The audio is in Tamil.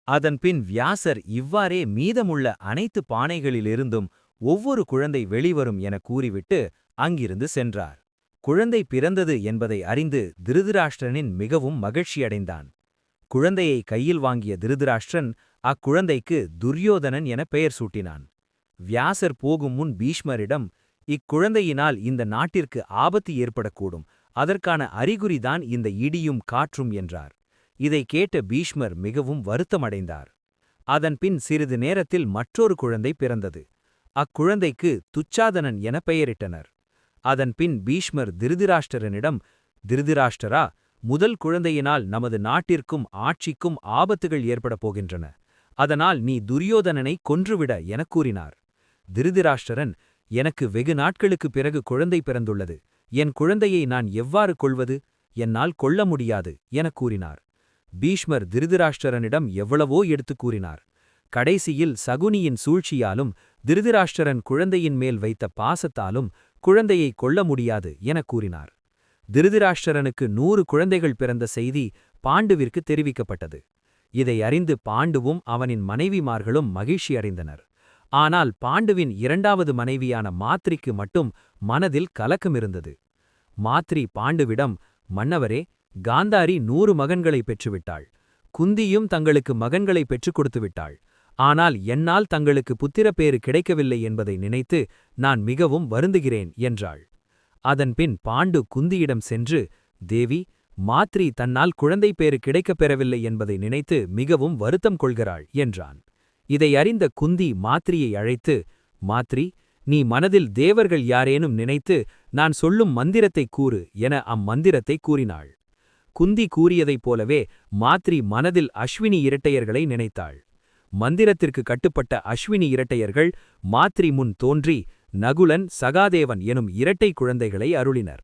அதன்பின் வியாசர் இவ்வாறே மீதமுள்ள அனைத்து பானைகளிலிருந்தும் ஒவ்வொரு குழந்தை வெளிவரும் என கூறிவிட்டு அங்கிருந்து சென்றார். குழந்தை பிறந்தது என்பதை அறிந்து திருதராஷ்டிரனின் மிகவும் மகிழ்ச்சியடைந்தான். குழந்தையை கையில் வாங்கிய திருதராஷ்டிரன் அக்குழந்தைக்கு துரியோதனன் என பெயர் சூட்டினான். வியாசர் போகும் முன் பீஷ்மரிடம், இக்குழந்தையினால் இந்த நாட்டிற்கு ஆபத்து ஏற்படக்கூடும், அதற்கான அறிகுறிதான் இந்த இடியும் காற்றும் என்றார். இதை கேட்ட பீஷ்மர் மிகவும் வருத்தமடைந்தார். அதன்பின் சிறிது நேரத்தில் மற்றொரு குழந்தை பிறந்தது. அக்குழந்தைக்கு துச்சாதனன் என பெயரிட்டனர். அதன்பின் பீஷ்மர் திருதராஷ்டிரனிடம், திருதராஷ்டிரா, முதல் குழந்தையினால் நமது நாட்டிற்கும் ஆட்சிக்கும் ஆபத்துகள் ஏற்படப் போகின்றன. அதனால் நீ துரியோதனனை கொன்றுவிட எனக் கூறினார். திருதராஷ்டிரன், எனக்கு வெகு நாட்களுக்குப் பிறகு குழந்தை பிறந்துள்ளது. என் குழந்தையை நான் எவ்வாறு கொல்வது? என்னால் கொல்ல முடியாது எனக் கூறினார். பீஷ்மர் திருதராஷ்டிரனிடம் எவ்வளவோ எடுத்துக் கூறினார். கடைசியில் சகுனியின் சூழ்ச்சியாலும் திருதராஷ்டிரன் குழந்தையின் மேல் வைத்த பாசத்தாலும் குழந்தையை கொல்ல முடியாது எனக் கூறினார். திருதராஷ்டிரனுக்கு 100 குழந்தைகள் பிறந்த செய்தி பாண்டுவிற்கு தெரிவிக்கப்பட்டது. இதை அறிந்து பாண்டுவும் அவனின் மனைவிமார்களும் மகிழ்ச்சியடைந்தனர். ஆனால் பாண்டுவின் 2வது மனைவியான மாத்ரிக்கு மட்டும் மனதில் கலக்கமிருந்தது. மாத்ரி பாண்டுவிடம், மன்னவரே, காந்தாரி 100 மகன்களை பெற்றுவிட்டாள். குந்தியும் தங்களுக்கு மகன்களை பெற்றுக் கொடுத்துவிட்டாள். ஆனால் என்னால் தங்களுக்கு புத்திரப்பேறு கிடைக்கவில்லை என்பதை நினைத்து நான் மிகவும் வருந்துகிறேன் என்றாள். அதன்பின் பாண்டு குந்தியிடம் சென்று, தேவி, மாத்ரி தன்னால் குழந்தை பேறு கிடைக்கப் பெறவில்லை என்பதை நினைத்து மிகவும் வருத்தம் கொள்கிறாள் என்றான். இதை அறிந்த குந்தி மாத்ரியை அழைத்து, மாத்ரி, நீ மனதில் தேவர்கள் யாரேனும் நினைத்து நான் சொல்லும் மந்திரத்தை கூறு என அம்மந்திரத்தை கூறினாள். குந்தி கூறியதைப் போலவே மாத்ரி மனதில் அஸ்வினி இரட்டையர்களை நினைத்தாள். மந்திரத்திற்கு கட்டுப்பட்ட அஸ்வினி இரட்டையர்கள் மாத்ரி முன் தோன்றி நகுலன், சகாதேவன் எனும் இரட்டை குழந்தைகளை அருளினர்.